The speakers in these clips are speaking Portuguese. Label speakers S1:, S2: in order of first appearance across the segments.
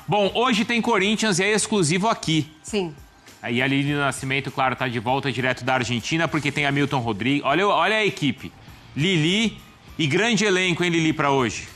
S1: Bom, hoje tem Corinthians e é exclusivo aqui.
S2: Sim.
S1: Aí a Lili Nascimento, claro, tá de volta direto da Argentina, porque tem a Milton Rodrigues. Olha a equipe. Lili e grande elenco, hein, Lili, pra hoje?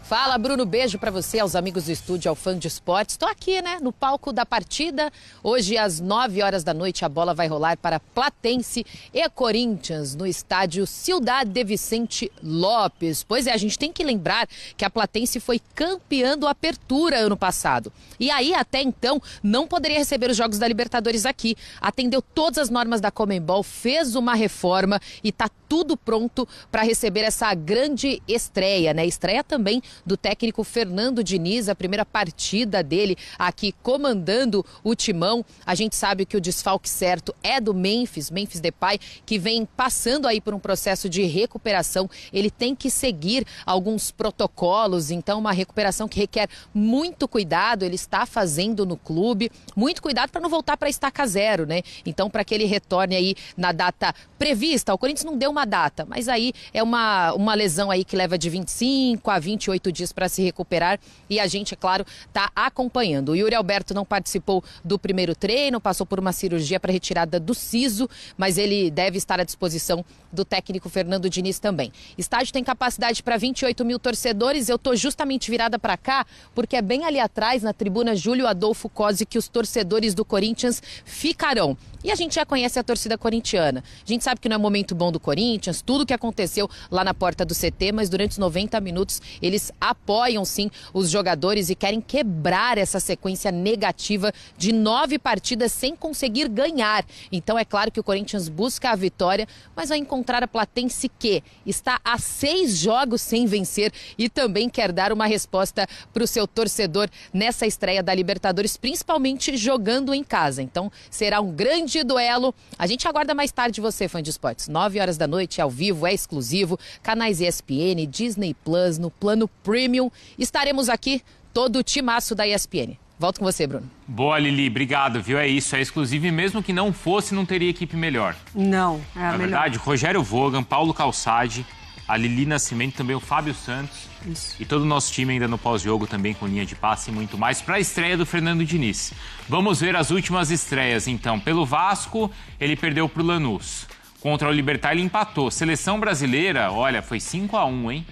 S3: Fala, Bruno, beijo pra você, aos amigos do estúdio, ao fã de esportes. Estou aqui, né, no palco da partida. Hoje, às 9 horas da noite, a bola vai rolar para Platense e Corinthians, no estádio Ciudad de Vicente Lopes. Pois é, a gente tem que lembrar que a Platense foi campeã do Apertura ano passado. E aí, até então, não poderia receber os Jogos da Libertadores aqui. Atendeu todas as normas da Conmebol, fez uma reforma e tá tudo pronto para receber essa grande estreia, né? Estreia também do técnico Fernando Diniz, a primeira partida dele aqui comandando o timão. A gente sabe que o desfalque certo é do Memphis Depay, que vem passando aí por um processo de recuperação. Ele tem que seguir alguns protocolos, então uma recuperação que requer muito cuidado. Ele está fazendo no clube, muito cuidado para não voltar para estaca zero, né? Então, para que ele retorne aí na data prevista, o Corinthians não deu uma data, mas aí é uma lesão aí que leva de 25 a 28 dias para se recuperar e a gente, é claro, está acompanhando. O Yuri Alberto não participou do primeiro treino, passou por uma cirurgia para retirada do siso, mas ele deve estar à disposição do técnico Fernando Diniz também. Estádio tem capacidade para 28 mil torcedores, eu estou justamente virada para cá, porque é bem ali atrás, na tribuna Júlio Adolfo Cosi, que os torcedores do Corinthians ficarão. E a gente já conhece a torcida corintiana. A gente sabe que não é momento bom do Corinthians, tudo que aconteceu lá na porta do CT, mas durante os 90 minutos eles apoiam sim os jogadores e querem quebrar essa sequência negativa de 9 partidas sem conseguir ganhar. Então é claro que o Corinthians busca a vitória, mas vai encontrar a Platense que está a 6 jogos sem vencer e também quer dar uma resposta para o seu torcedor nessa estreia da Libertadores, principalmente jogando em casa. Então será um grande duelo. A gente aguarda mais tarde você, fã de esportes. 9 horas da noite, ao vivo, é exclusivo. Canais ESPN, Disney Plus, no plano Premium. Estaremos aqui, todo o timaço da ESPN. Volto com você, Bruno.
S1: Boa, Lili. Obrigado, viu? É isso, é exclusivo. E mesmo que não fosse, não teria equipe melhor.
S2: Não, é a melhor.
S1: Na verdade, Rogério Vogan, Paulo Calçade, a Lili Nascimento, também o Fábio Santos.
S2: Isso.
S1: E todo o nosso time ainda no pós-jogo também com linha de passe e muito mais para a estreia do Fernando Diniz. Vamos ver as últimas estreias, então. Pelo Vasco, ele perdeu para o Lanús. Contra o Libertad, ele empatou. Seleção brasileira, olha, foi 5-1, hein?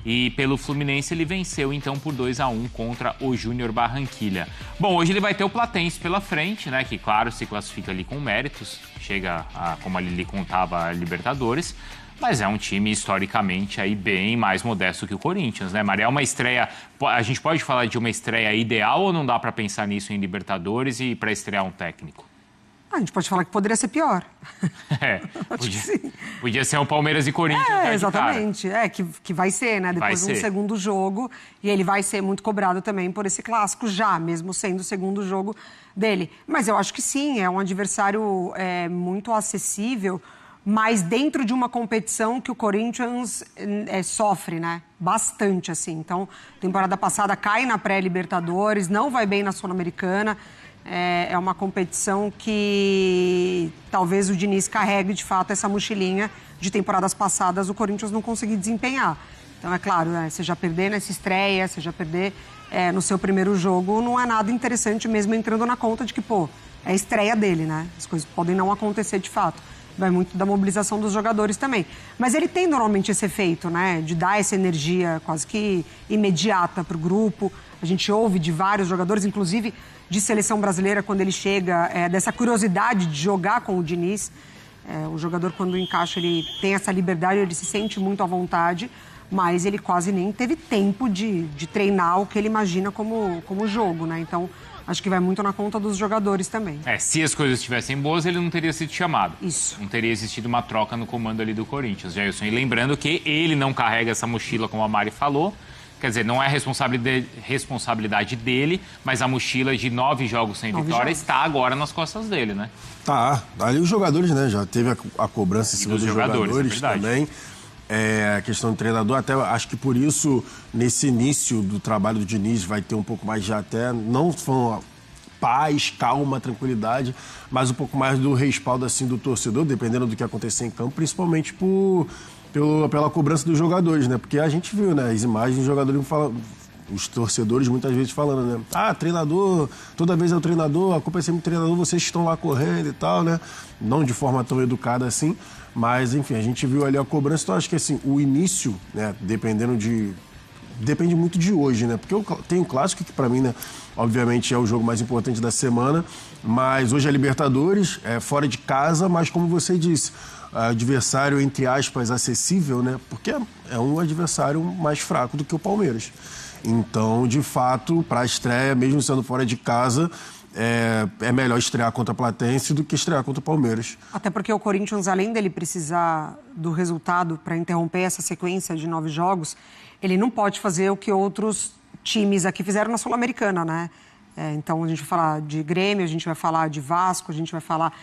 S1: E pelo Fluminense ele venceu, então, por 2-1 contra o Júnior Barranquilla. Bom, hoje ele vai ter o Platense pela frente, né? Que, claro, se classifica ali com méritos. Chega, como a Lili contava, a Libertadores. Mas é um time, historicamente, aí bem mais modesto que o Corinthians, né, Maria? É uma estreia... A gente pode falar de uma estreia ideal ou não dá para pensar nisso em Libertadores e para estrear um técnico?
S2: A gente pode falar que poderia ser pior.
S1: É, podia ser um Palmeiras e Corinthians.
S2: Exatamente. Que vai ser, né? Depois de um segundo jogo. E ele vai ser muito cobrado também por esse clássico já, mesmo sendo o segundo jogo dele. Mas eu acho que sim, é um adversário muito acessível, mas dentro de uma competição que o Corinthians sofre, né? Bastante, assim. Então, temporada passada cai na pré-Libertadores, não vai bem na Sul-Americana. É uma competição que talvez o Diniz carregue, de fato, essa mochilinha de temporadas passadas o Corinthians não conseguir desempenhar. Então, é claro, você já perder nessa estreia, você já perder no seu primeiro jogo, não é nada interessante mesmo entrando na conta de que, é a estreia dele, né? As coisas podem não acontecer de fato. Vai muito da mobilização dos jogadores também. Mas ele tem normalmente esse efeito, né? De dar essa energia quase que imediata para o grupo. A gente ouve de vários jogadores, inclusive de seleção brasileira, quando ele chega, dessa curiosidade de jogar com o Diniz. O jogador, quando encaixa, ele tem essa liberdade, ele se sente muito à vontade, mas ele quase nem teve tempo de treinar o que ele imagina como jogo, né? Então, acho que vai muito na conta dos jogadores também.
S1: Se as coisas estivessem boas, ele não teria sido chamado.
S2: Isso.
S1: Não teria existido uma troca no comando ali do Corinthians, Jailson. E lembrando que ele não carrega essa mochila, como a Mari falou. Quer dizer, não é responsabilidade dele, mas a mochila de 9 jogos sem vitória está agora nas costas dele, né?
S4: Tá. Ali os jogadores, né? Já teve a cobrança em cima dos jogadores também. A questão do treinador, até acho que por isso, nesse início do trabalho do Diniz, vai ter um pouco mais de até, não paz, calma, tranquilidade, mas um pouco mais do respaldo assim do torcedor, dependendo do que acontecer em campo, principalmente pela cobrança dos jogadores, né? Porque a gente viu, né? As imagens dos jogadores Os torcedores muitas vezes falando, né? Ah, treinador, toda vez é o treinador, a culpa é sempre do treinador, vocês estão lá correndo e tal, né? Não de forma tão educada assim, mas enfim, a gente viu ali a cobrança, então acho que assim, o início, né, depende muito de hoje, né? Porque tem o clássico que para mim, né, obviamente é o jogo mais importante da semana, mas hoje é Libertadores, é fora de casa, mas como você disse, adversário, entre aspas, acessível, né? Porque é um adversário mais fraco do que o Palmeiras. Então, de fato, para a estreia, mesmo sendo fora de casa, é melhor estrear contra a Platense do que estrear contra o Palmeiras.
S2: Até porque o Corinthians, além dele precisar do resultado para interromper essa sequência de 9 jogos, ele não pode fazer o que outros times aqui fizeram na Sul-Americana, né? Então, a gente vai falar de Grêmio, a gente vai falar de Vasco, a gente vai falar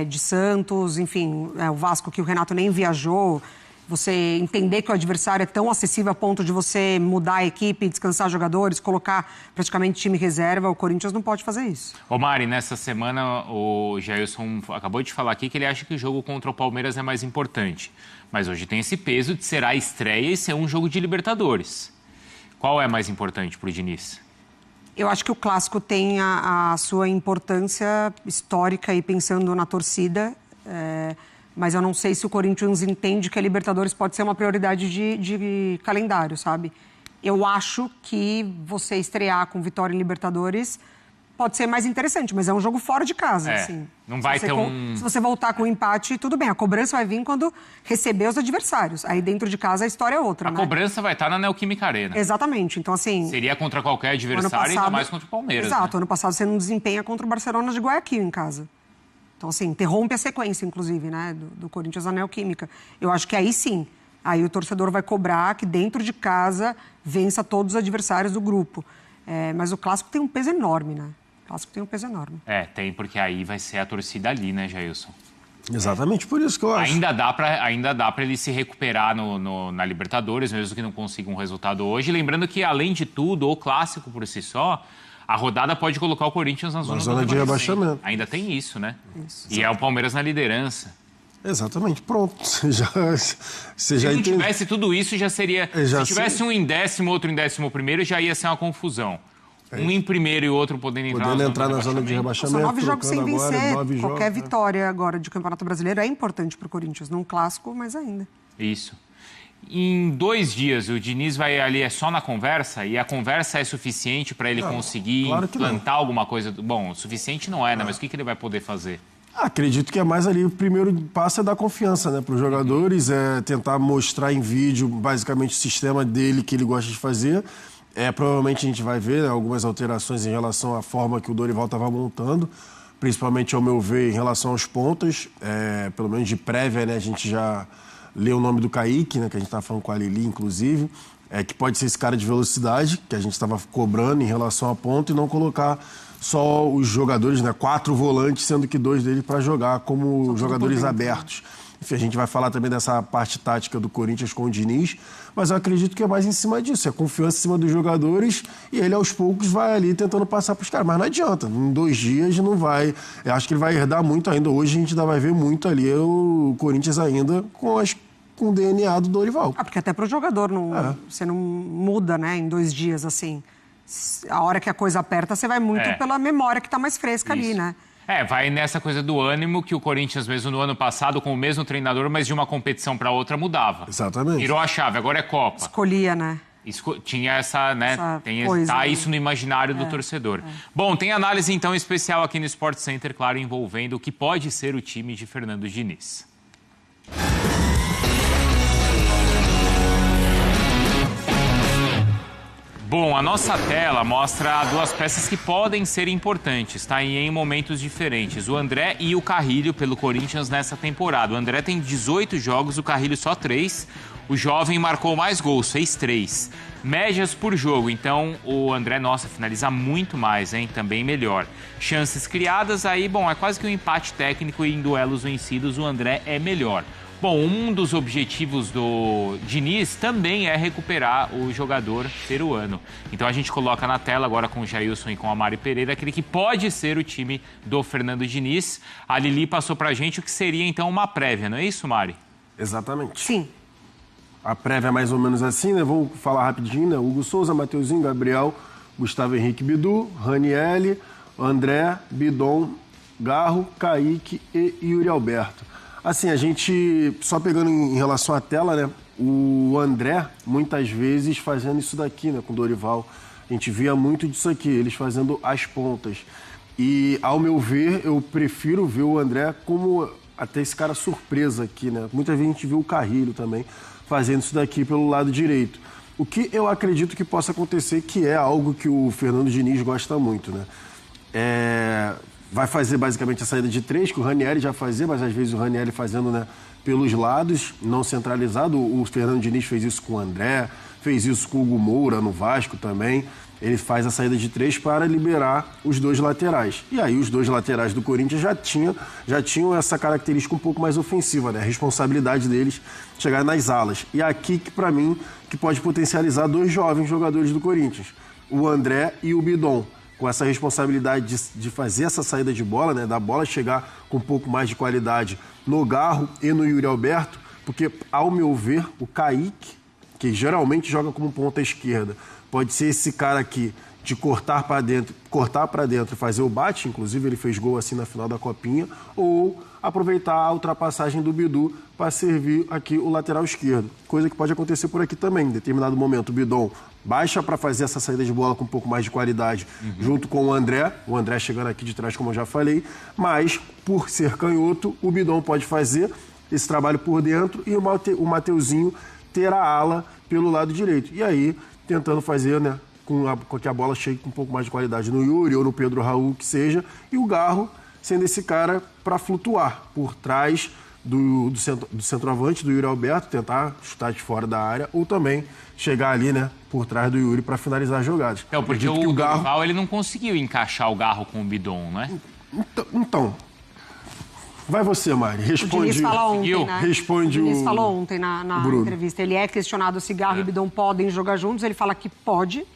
S2: de Santos, enfim, o Vasco que o Renato nem viajou. Você entender que o adversário é tão acessível a ponto de você mudar a equipe, descansar jogadores, colocar praticamente time reserva, o Corinthians não pode fazer isso.
S1: Ô Mari, nessa semana o Jailson acabou de falar aqui que ele acha que o jogo contra o Palmeiras é mais importante. Mas hoje tem esse peso de ser a estreia e ser um jogo de Libertadores. Qual é mais importante para o Diniz?
S2: Eu acho que o Clássico tem a sua importância histórica e pensando na torcida, mas eu não sei se o Corinthians entende que a Libertadores pode ser uma prioridade de calendário, sabe? Eu acho que você estrear com vitória em Libertadores pode ser mais interessante, mas é um jogo fora de casa, assim.
S1: Não vai ter
S2: Se você voltar com um empate, tudo bem. A cobrança vai vir quando receber os adversários. Aí dentro de casa a história é outra, né?
S1: A cobrança vai estar na Neoquímica Arena.
S2: Exatamente. Então, assim...
S1: Seria contra qualquer adversário, ainda mais contra o Palmeiras.
S2: Exato.
S1: Né?
S2: Ano passado você não desempenha contra o Barcelona de Guayaquil em casa. Então, assim, interrompe a sequência, inclusive, né? Do Corinthians na Neoquímica. Eu acho que aí sim. Aí o torcedor vai cobrar que dentro de casa vença todos os adversários do grupo. Mas o Clássico tem um peso enorme, né? O Clássico tem um peso enorme.
S1: Tem, porque aí vai ser a torcida ali, né, Jailson?
S4: Exatamente, por isso que eu acho.
S1: Ainda dá para ele se recuperar na Libertadores, mesmo que não consiga um resultado hoje. Lembrando que, além de tudo, o Clássico por si só, a rodada pode colocar o Corinthians na zona
S4: de rebaixamento.
S1: Ainda tem isso, né?
S2: Isso.
S1: E é o Palmeiras na liderança.
S4: Exatamente, pronto. Se
S1: não tivesse tudo isso, já seria... Se tivesse um em 10º, outro em 11º, já ia ser uma confusão. Um em primeiro e o outro podendo entrar na zona de rebaixamento.
S2: São 9 jogos sem vencer. Qualquer vitória agora de Campeonato Brasileiro é importante para o Corinthians. Num Clássico, mas ainda.
S1: Isso. Em 2 dias, o Diniz vai ali só na conversa? E a conversa é suficiente para ele conseguir implantar alguma coisa? Bom, o suficiente não é, né? Mas o que ele vai poder fazer?
S4: Acredito que é mais ali, o primeiro passo é dar confiança, né, para os jogadores, tentar mostrar em vídeo, basicamente, o sistema dele que ele gosta de fazer. Provavelmente a gente vai ver algumas alterações em relação à forma que o Dorival estava montando, principalmente, ao meu ver, em relação aos pontas. Pelo menos de prévia, né, a gente já leu o nome do Kaique, né, que a gente estava falando com a Lili, inclusive, que pode ser esse cara de velocidade, que a gente estava cobrando em relação a ponta, e não colocar só os jogadores, né, 4 volantes, sendo que 2 deles para jogar como jogadores abertos. Enfim, a gente vai falar também dessa parte tática do Corinthians com o Diniz, mas eu acredito que é mais em cima disso, é confiança em cima dos jogadores e ele aos poucos vai ali tentando passar para os caras, mas não adianta, em 2 dias não vai, eu acho que ele vai herdar muito ainda, hoje a gente ainda vai ver muito ali o Corinthians ainda com o DNA do Dorival.
S2: Porque até para o jogador, você não muda, né, em 2 dias, assim, a hora que a coisa aperta, você vai muito pela memória que está mais fresca ali, né?
S1: Vai nessa coisa do ânimo que o Corinthians, mesmo no ano passado, com o mesmo treinador, mas de uma competição para outra mudava.
S4: Exatamente.
S1: Virou a chave, agora é Copa.
S2: Escolhia, né?
S1: Tinha essa, né? Tá isso no imaginário do torcedor. Bom, tem análise então especial aqui no Sport Center, claro, envolvendo o que pode ser o time de Fernando Diniz. Bom, a nossa tela mostra 2 peças que podem ser importantes, tá? E em momentos diferentes. O André e o Carrilho pelo Corinthians nessa temporada. O André tem 18 jogos, o Carrilho só 3. O jovem marcou mais gols, fez 3. Médias por jogo, então o André, finaliza muito mais, hein? Também melhor. Chances criadas, aí, bom, é quase que um empate técnico e em duelos vencidos o André é melhor. Bom, um dos objetivos do Diniz também é recuperar o jogador peruano. Então a gente coloca na tela agora com o Jailson e com a Mari Pereira aquele que pode ser o time do Fernando Diniz. A Lili passou pra gente o que seria então uma prévia, não é isso, Mari?
S4: Exatamente.
S2: Sim.
S4: A prévia é mais ou menos assim, né? Vamos falar rapidinho, né? Hugo Souza, Mateuzinho, Gabriel, Gustavo Henrique, Bidu, Ranieri, André, Bidon, Garro, Kaique e Yuri Alberto. Assim, a gente, só pegando em relação à tela, né? O André, muitas vezes, fazendo isso daqui, né? Com o Dorival. A gente via muito disso aqui, eles fazendo as pontas. E, ao meu ver, eu prefiro ver o André como até esse cara surpresa aqui, né? Muitas vezes a gente viu o Carrilho também fazendo isso daqui pelo lado direito. O que eu acredito que possa acontecer, que é algo que o Fernando Diniz gosta muito, né? Vai fazer basicamente a saída de 3, que o Ranieri já fazia, mas às vezes o Ranieri fazendo, né, pelos lados, não centralizado. O Fernando Diniz fez isso com o André, fez isso com o Hugo Moura no Vasco também. Ele faz a saída de 3 para liberar os 2 laterais. E aí os 2 laterais do Corinthians já tinham essa característica um pouco mais ofensiva, né? A responsabilidade deles chegar nas alas. E aqui, que para mim, que pode potencializar 2 jovens jogadores do Corinthians, o André e o Bidon, com essa responsabilidade de fazer essa saída de bola, né? Da bola chegar com um pouco mais de qualidade no Garro e no Yuri Alberto, porque, ao meu ver, o Kaique, que geralmente joga como ponta esquerda, pode ser esse cara aqui de cortar para dentro e fazer o bate, inclusive ele fez gol assim na final da Copinha, ou aproveitar a ultrapassagem do Bidu para servir aqui o lateral esquerdo. Coisa que pode acontecer por aqui também. Em determinado momento o Bidon baixa para fazer essa saída de bola com um pouco mais de qualidade, junto com o André chegando aqui de trás, como eu já falei, mas por ser canhoto, o Bidon pode fazer esse trabalho por dentro e o Mateuzinho ter a ala pelo lado direito. E aí, tentando fazer, né, com que a bola chegue com um pouco mais de qualidade no Yuri ou no Pedro Raul, que seja, e o Garro sendo esse cara para flutuar por trás do centroavante, do Yuri Alberto, tentar chutar de fora da área, ou também chegar ali, né, por trás do Yuri para finalizar as jogadas.
S1: Então, porque o Garro, ele não conseguiu encaixar o Garro com o Bidon, né?
S4: Então, vai você, Mari. Responde.
S2: O Diniz falou ontem, né?
S4: Responde
S2: o Diniz falou ontem na entrevista. Ele é questionado se Garro e Bidon podem jogar juntos. Ele fala que pode,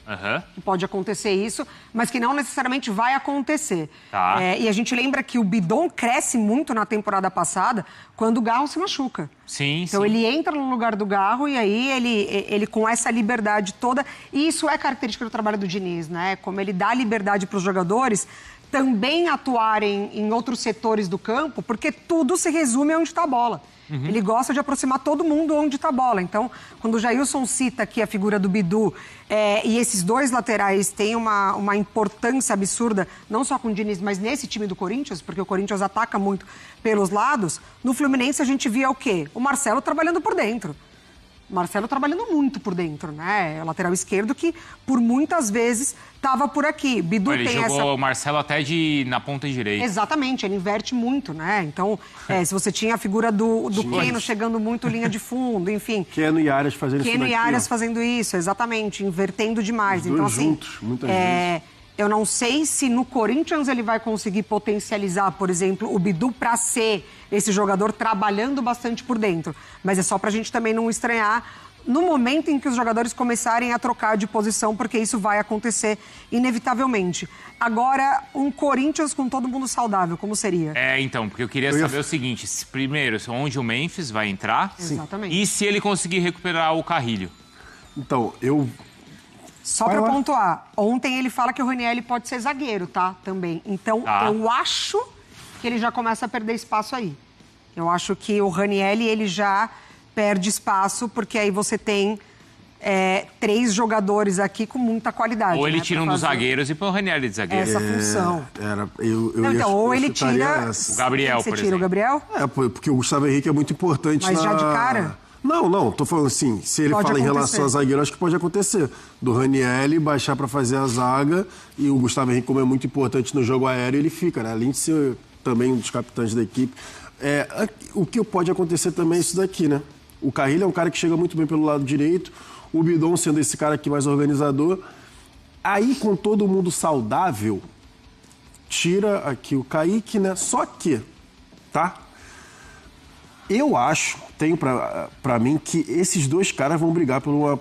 S2: que pode acontecer isso, mas que não necessariamente vai acontecer.
S1: Tá.
S2: E a gente lembra que o Bidon cresce muito na temporada passada quando o Garro se machuca.
S1: Sim,
S2: então ele entra no lugar do Garro e aí ele com essa liberdade toda. E isso é característica do trabalho do Diniz, né? Como ele dá liberdade para os jogadores também atuarem em outros setores do campo, porque tudo se resume a onde está a bola. Ele gosta de aproximar todo mundo onde está a bola. Então, quando o Jailson cita aqui a figura do Bidu e esses 2 laterais têm uma importância absurda, não só com o Diniz, mas nesse time do Corinthians, porque o Corinthians ataca muito pelos lados, no Fluminense a gente via o quê? O Marcelo trabalhando por dentro. Marcelo trabalhando muito por dentro, né? O lateral esquerdo que, por muitas vezes, estava por aqui. Bidu
S1: ele
S2: tem
S1: jogou o Marcelo até na ponta direita.
S2: Exatamente, ele inverte muito, né? Então, se você tinha a figura do Keno chegando muito linha de fundo, enfim.
S4: Keno e Arias fazendo isso.
S2: Keno e Arias fazendo isso, exatamente, invertendo demais.
S4: Os dois juntos, muitas vezes.
S2: Eu não sei se no Corinthians ele vai conseguir potencializar, por exemplo, o Bidu para ser esse jogador trabalhando bastante por dentro. Mas é só para a gente também não estranhar no momento em que os jogadores começarem a trocar de posição, porque isso vai acontecer inevitavelmente. Agora, um Corinthians com todo mundo saudável, como seria?
S1: Então, porque eu queria saber o seguinte, primeiro, onde o Memphis vai entrar.
S2: Exatamente.
S1: E se ele conseguir recuperar o Carrilho.
S4: Então,
S2: Só para pontuar, ontem ele fala que o Ranieri pode ser zagueiro, tá? Também. Então, eu acho que ele já começa a perder espaço aí. Eu acho que o Ranieri, ele já perde espaço, porque aí você tem 3 jogadores aqui com muita qualidade.
S1: Ou ele tira um dos zagueiros e põe o Ranieri de zagueiro.
S2: Essa função.
S4: Ou
S2: ele tira...
S1: O Gabriel, por exemplo.
S2: Você tira o Gabriel?
S4: Porque o Gustavo Henrique é muito importante
S2: Mas já de cara?
S4: Não, tô falando assim, se ele fala em relação a zagueiro, acho que pode acontecer. Do Ranieri baixar para fazer a zaga e o Gustavo Henrique, como é muito importante no jogo aéreo, ele fica, né? Além de ser também um dos capitães da equipe. O que pode acontecer também é isso daqui, né? O Carrilho é um cara que chega muito bem pelo lado direito, o Bidon sendo esse cara aqui mais organizador. Aí, com todo mundo saudável, tira aqui o Kaique, né? Só que, tá? Eu acho, tenho pra mim, que esses 2 caras vão brigar por uma...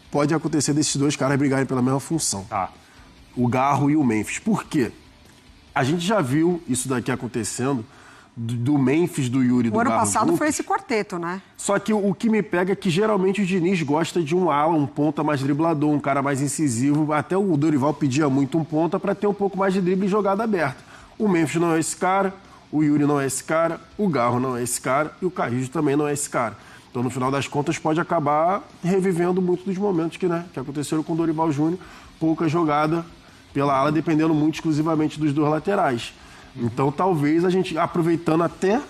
S4: Pode acontecer desses 2 caras brigarem pela mesma função.
S1: Tá.
S4: O Garro e o Memphis. Por quê? A gente já viu isso daqui acontecendo do Memphis, do Yuri, do Garro.
S2: O ano passado foi esse quarteto, né?
S4: Só que o que me pega é que geralmente o Diniz gosta de um ala, um ponta mais driblador, um cara mais incisivo. Até o Dorival pedia muito um ponta para ter um pouco mais de drible e jogada aberta. O Memphis não é esse cara, o Yuri não é esse cara, o Garro não é esse cara e o Carrillo também não é esse cara. Então, no final das contas, pode acabar revivendo muito dos momentos que aconteceram com o Dorival Júnior. Pouca jogada pela ala, dependendo muito exclusivamente dos dois laterais. Então, talvez a gente, aproveitando até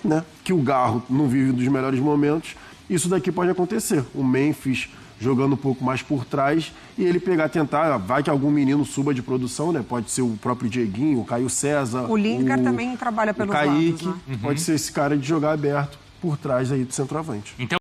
S4: que o Garro não vive dos melhores momentos, isso daqui pode acontecer. O Memphis jogando um pouco mais por trás e ele tentar, vai que algum menino suba de produção, né? Pode ser o próprio Dieguinho, o Caio César.
S2: O Lineker também trabalha pelos
S4: Kaique,
S2: lados, né?
S4: Pode ser esse cara de jogar aberto por trás aí do centroavante.
S1: Então,